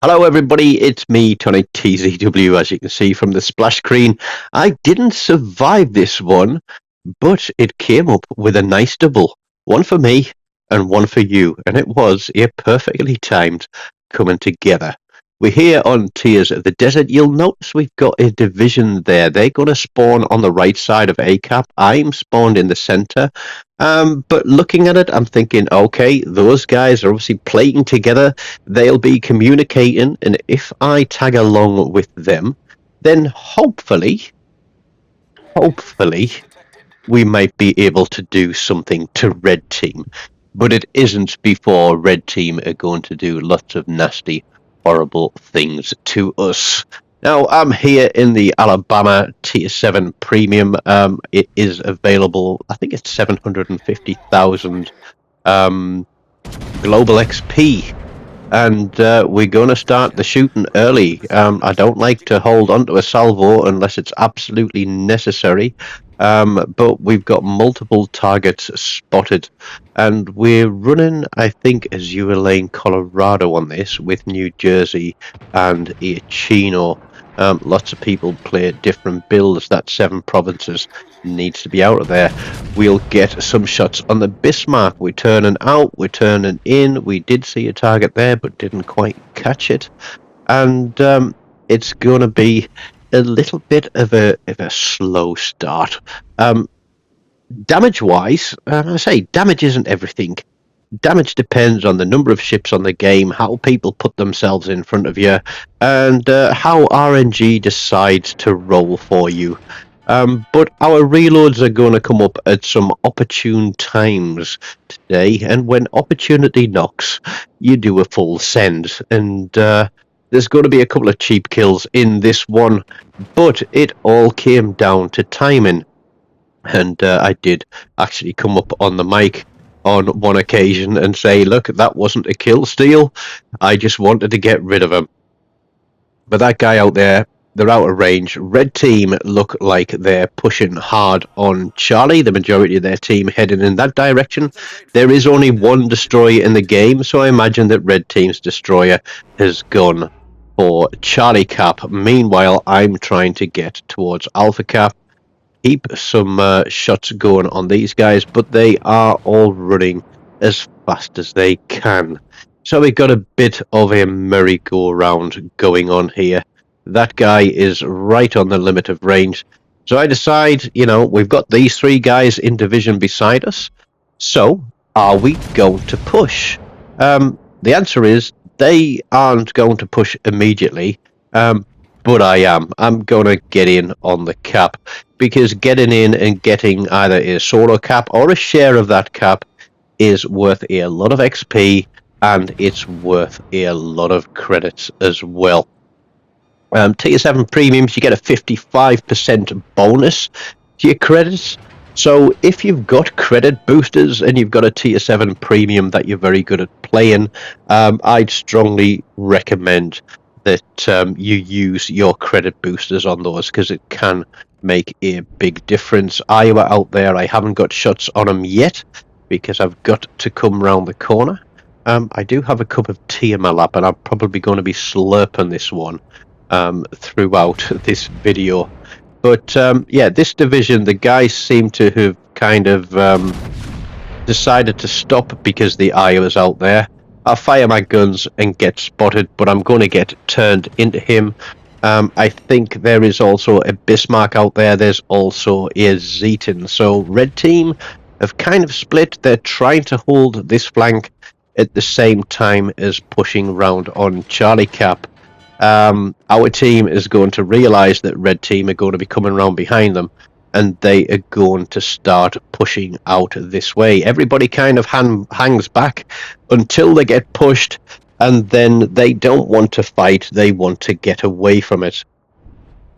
Hello everybody, it's me, TONIK TZW, as you can see from the splash screen. I didn't survive this one, but it came up with a nice double. One for me and one for you, and it was a perfectly timed coming together. We're here on Tears of the Desert. You'll notice we've got a division there. They're going to spawn on the right side of ACAP. I'm spawned in the center. But looking at it, I'm thinking, okay, those guys are obviously playing together. They'll be communicating, and if I tag along with them, then hopefully, we might be able to do something to Red Team. But it isn't before Red Team are going to do lots of nasty, horrible things to us. Now, I'm here in the Alabama Tier 7 Premium. It is available, I think it's 750,000 global XP. And we're going to start the shooting early. I don't like to hold onto a salvo unless it's absolutely necessary. But we've got multiple targets spotted. And we're running, I think, Azure Lane, Colorado on this with New Jersey and Chino. Lots of people play different builds. That 7 provinces needs to be out of there. We'll get some shots on the Bismarck. We're turning out, we're turning in. We did see a target there, but didn't quite catch it. And it's going to be a little bit of a slow start. Damage-wise, I say damage isn't everything. Damage depends on the number of ships on the game, how people put themselves in front of you, and how RNG decides to roll for you. But our reloads are going to come up at some opportune times today, and when opportunity knocks, you do a full send. And there's going to be a couple of cheap kills in this one, but it all came down to timing. And I did actually come up on the mic on one occasion and say, look, that wasn't a kill steal. I just wanted to get rid of him. But that guy out there, they're out of range. Red team look like they're pushing hard on Charlie. The majority of their team heading in that direction. There is only one destroyer in the game, so I imagine that red team's destroyer has gone for Charlie Cap. Meanwhile, I'm trying to get towards Alpha Cap. Keep some shots going on these guys, but they are all running as fast as they can. So we've got a bit of a merry-go-round going on here. That guy is right on the limit of range. So I decide, you know, we've got these 3 guys in division beside us. So are we going to push? The answer is they aren't going to push immediately. But I am. I'm going to get in on the cap, because getting in and getting either a solo cap or a share of that cap is worth a lot of XP, and it's worth a lot of credits as well. Tier 7 premiums, you get a 55% bonus to your credits. So if you've got credit boosters and you've got a Tier 7 premium that you're very good at playing, I'd strongly recommend that you use your credit boosters on those, because it can make a big difference. Iowa out there, I haven't got shots on him yet because I've got to come round the corner. I do have a cup of tea in my lap, and I'm probably going to be slurping this one throughout this video. But yeah, this division, the guys seem to have kind of decided to stop because the Iowa's out there. I'll fire my guns and get spotted, but I'm going to get turned into him. I think there is also a Bismarck out there. There's also a Zeton. So red team have kind of split. They're trying to hold this flank at the same time as pushing round on Charlie Cap. Our team is going to realize that red team are going to be coming around behind them, and they are going to start pushing out this way. Everybody kind of hangs back until they get pushed, and then they don't want to fight. They want to get away from it.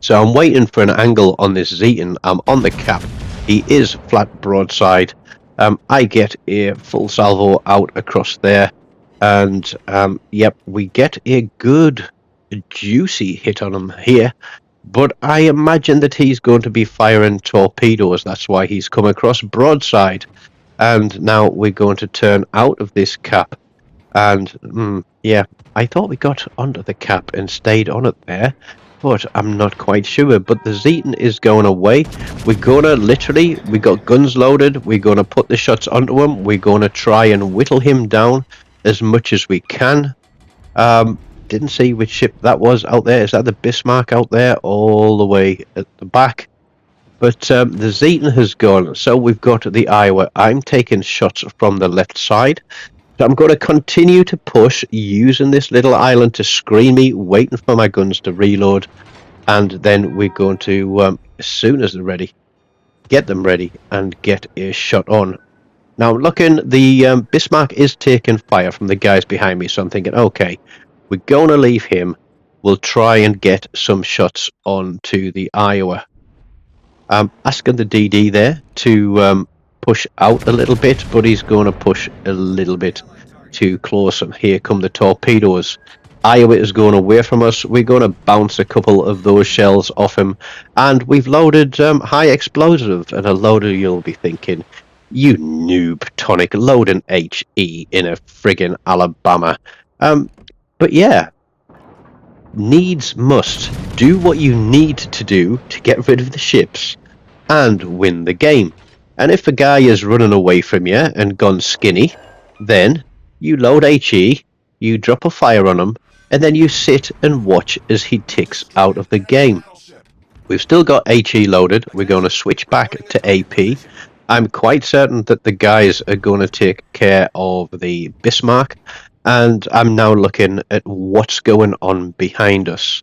So I'm waiting for an angle on this Zeton. I'm on the cap. He is flat broadside. I get a full salvo out across there, and yep, we get a good juicy hit on him here. But I imagine that he's going to be firing torpedoes. That's why he's come across broadside. And now we're going to turn out of this cap. And, yeah, I thought we got onto the cap and stayed on it there, but I'm not quite sure. But the Zeton is going away. We're gonna literally, we got guns loaded. We're gonna put the shots onto him. We're gonna try and whittle him down as much as we can. Didn't see which ship that was out there. Is that the Bismarck out there, all the way at the back? But the Zeton has gone, so we've got the Iowa. I'm taking shots from the left side. So I'm going to continue to push using this little island to screen me, waiting for my guns to reload, and then we're going to, as soon as they're ready, get them ready and get a shot on. Now, looking, the Bismarck is taking fire from the guys behind me, so I'm thinking, okay, we're going to leave him. We'll try and get some shots on to the Iowa. Asking the DD there to push out a little bit, but he's going to push a little bit too close, and here come the torpedoes. Iowa is going away from us. We're going to bounce a couple of those shells off him, and we've loaded high explosive. And a loader, you'll be thinking, you noob, TONIK, loading HE in a friggin' Alabama. But yeah, needs must. Do what you need to do to get rid of the ships and win the game. And if a guy is running away from you and gone skinny, then you load HE, you drop a fire on him, and then you sit and watch as he ticks out of the game. We've still got HE loaded. We're going to switch back to AP. I'm quite certain that the guys are going to take care of the Bismarck, and I'm now looking at what's going on behind us.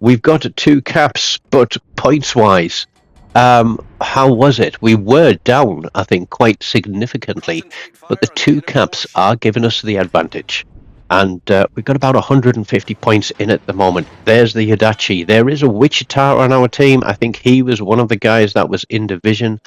We've got 2 caps, but points-wise, how was it? We were down, I think, quite significantly, but the 2 caps are giving us the advantage. And we've got about 150 points in at the moment. There's the Hidachi. There is a Wichita on our team. I think he was one of the guys that was in division.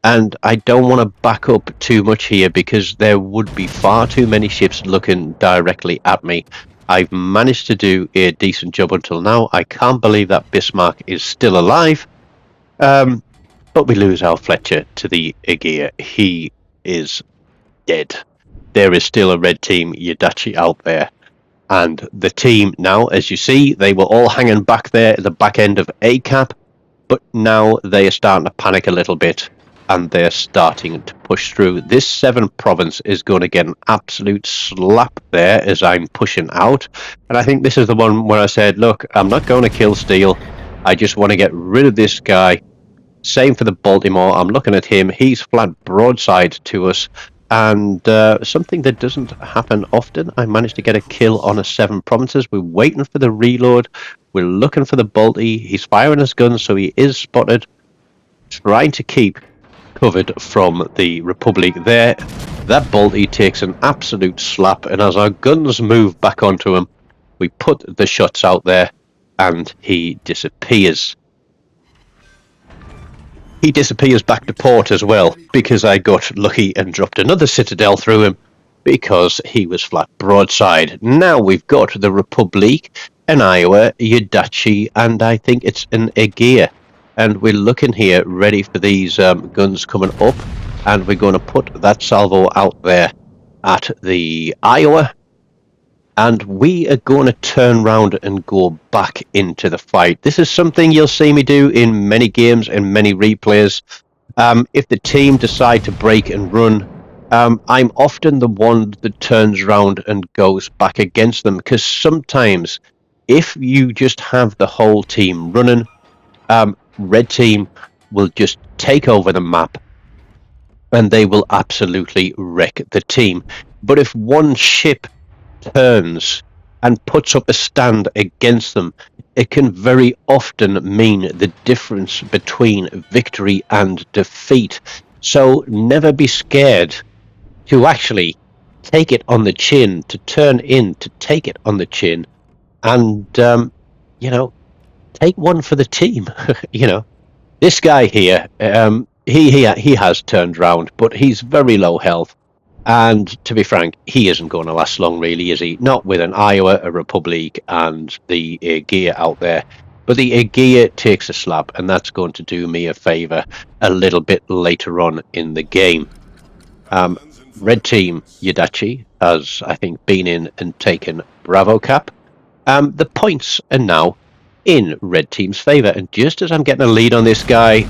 And I don't want to back up too much here because there would be far too many ships looking directly at me. I've managed to do a decent job until now. I can't believe that Bismarck is still alive. But we lose our Fletcher to the Aegea. He is dead. There is still a red team Yadachi out there. And the team now, as you see, they were all hanging back there at the back end of A cap. But now they are starting to panic a little bit. And they're starting to push through. This 7th province is going to get an absolute slap there as I'm pushing out. And I think this is the one where I said, look, I'm not going to kill Steele. I just want to get rid of this guy. Same for the Baltimore. I'm looking at him. He's flat broadside to us. And something that doesn't happen often, I managed to get a kill on a 7 provinces. We're waiting for the reload. We're looking for the Balti. He's firing his guns, so he is spotted. Trying to keep covered from the Republic there. That Balti takes an absolute slap, and as our guns move back onto him, we put the shots out there, and he disappears. He disappears back to port as well, because I got lucky and dropped another citadel through him, because he was flat broadside. Now we've got the Republic, an Iowa, Yadachi, and I think it's an Aegea. And we're looking here, ready for these guns coming up, and we're going to put that salvo out there at the Iowa. And we are going to turn around and go back into the fight. This is something you'll see me do in many games and many replays. If the team decide to break and run, I'm often the one that turns around and goes back against them. Because sometimes, if you just have the whole team running, red team will just take over the map and they will absolutely wreck the team. But if one ship turns and puts up a stand against them, it can very often mean the difference between victory and defeat. So never be scared to actually take it on the chin, to turn in, to take it on the chin, and take one for the team. This guy here, he has turned round, but he's very low health. And to be frank, he isn't going to last long, really, is he? Not with an Iowa, a Republic, and the Aegea out there. But the Aegea takes a slap, and that's going to do me a favour a little bit later on in the game. Red team Yadachi has, I think, been in and taken Bravo Cap. The points are now in red team's favour, and just as I'm getting a lead on this guy,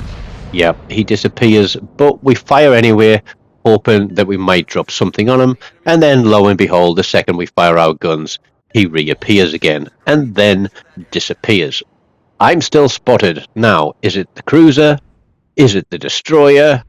yeah, he disappears, but we fire anyway, hoping that we might drop something on him, and then lo and behold, the second we fire our guns, he reappears again, and then disappears. I'm still spotted. Now, is it the cruiser? Is it the destroyer?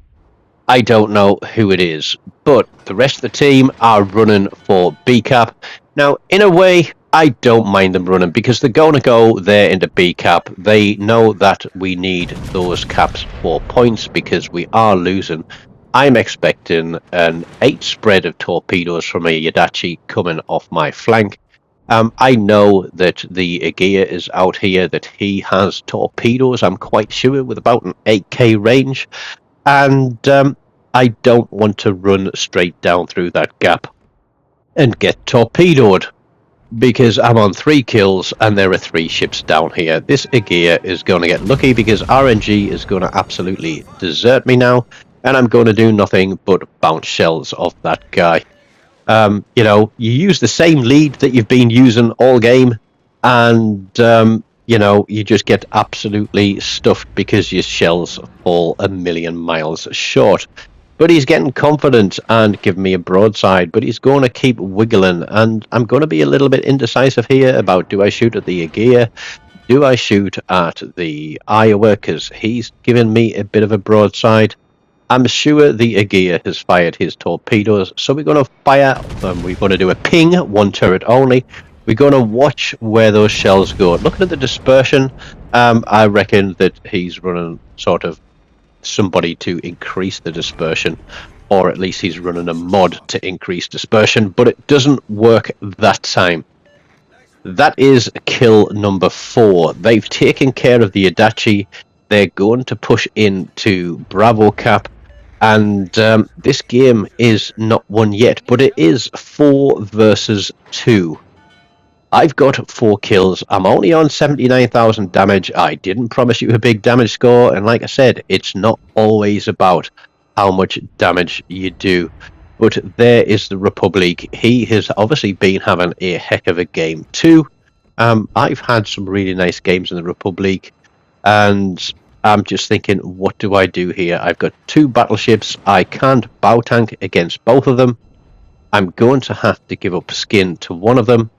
I don't know who it is, but the rest of the team are running for B cap. Now, in a way, I don't mind them running because they're going to go there into B cap. They know that we need those caps for points because we are losing. I'm expecting an 8 spread of torpedoes from a Yadachi coming off my flank. I know that the Aegea is out here, that he has torpedoes, I'm quite sure, with about an 8k range. And I don't want to run straight down through that gap and get torpedoed because I'm on 3 kills and there are 3 ships down here. This Aegea is going to get lucky because RNG is going to absolutely desert me now, and I'm going to do nothing but bounce shells off that guy. You use the same lead that you've been using all game, and you just get absolutely stuffed because your shells fall a million miles short. But he's getting confident and giving me a broadside, but he's going to keep wiggling, and I'm going to be a little bit indecisive here about, do I shoot at the Aegea? Do I shoot at the Iowa? Because he's given me a bit of a broadside. I'm sure the Aegea has fired his torpedoes, so we're going to fire, we're going to do a ping, 1 turret only. We're going to watch where those shells go. Looking at the dispersion, I reckon that he's running sort of somebody to increase the dispersion, or at least he's running a mod to increase dispersion, but it doesn't work that time. That is kill number 4. They've taken care of the Adachi. They're going to push into Bravo Cap, and this game is not won yet, but it is 4 versus 2. I've got 4 kills. I'm only on 79,000 damage. I didn't promise you a big damage score, and like I said, it's not always about how much damage you do. But there is the Republic. He has obviously been having a heck of a game too. I've had some really nice games in the Republic, and I'm just thinking, what do I do here? I've got 2 battleships. I can't bow tank against both of them. I'm going to have to give up skin to one of them.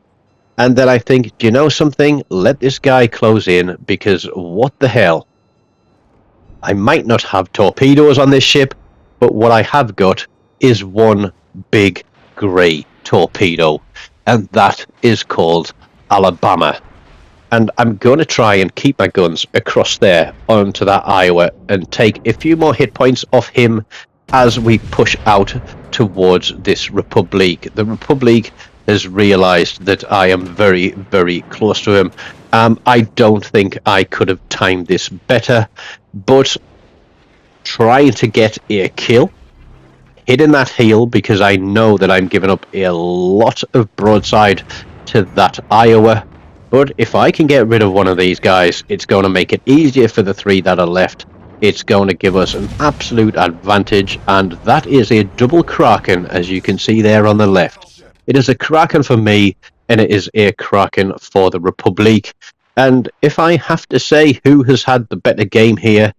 And then I think, do you know something? Let this guy close in, because what the hell? I might not have torpedoes on this ship, but what I have got is one big grey torpedo, and that is called Alabama. And I'm going to try and keep my guns across there onto that Iowa and take a few more hit points off him as we push out towards this Republic. The Republic has realized that I am very, very close to him. I don't think I could have timed this better, but trying to get a kill, hitting that heel, because I know that I'm giving up a lot of broadside to that Iowa. But if I can get rid of one of these guys, it's going to make it easier for the 3 that are left. It's going to give us an absolute advantage, and that is a double Kraken, as you can see there on the left. It is a Kraken for me, and it is a Kraken for the Republic. And if I have to say who has had the better game here,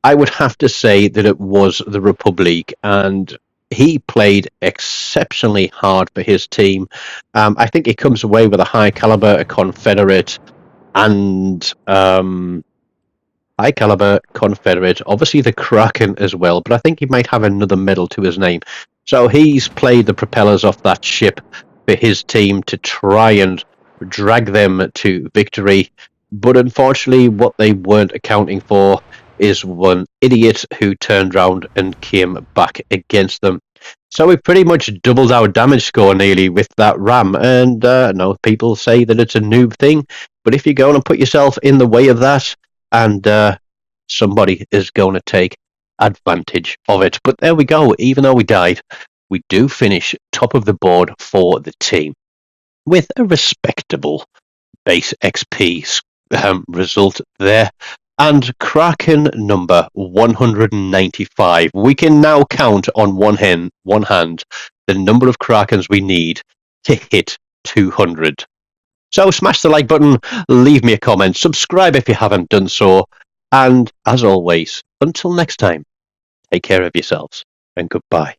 I would have to say that it was the Republic, and he played exceptionally hard for his team. I think he comes away with a high caliber, a Confederate, and high caliber Confederate, obviously the Kraken as well, but I think he might have another medal to his name. So he's played the propellers off that ship for his team to try and drag them to victory. But unfortunately, what they weren't accounting for is one idiot who turned round and came back against them. So we pretty much doubled our damage score nearly with that ram. And no, people say that it's a noob thing, but if you go and put yourself in the way of that, and somebody is going to take advantage of it. But there we go. Even though we died, we do finish top of the board for the team with a respectable base XP result there. And Kraken number 195. We can now count on one hand the number of Krakens we need to hit 200. So smash the like button, leave me a comment, subscribe if you haven't done so, and as always, until next time, take care of yourselves and goodbye.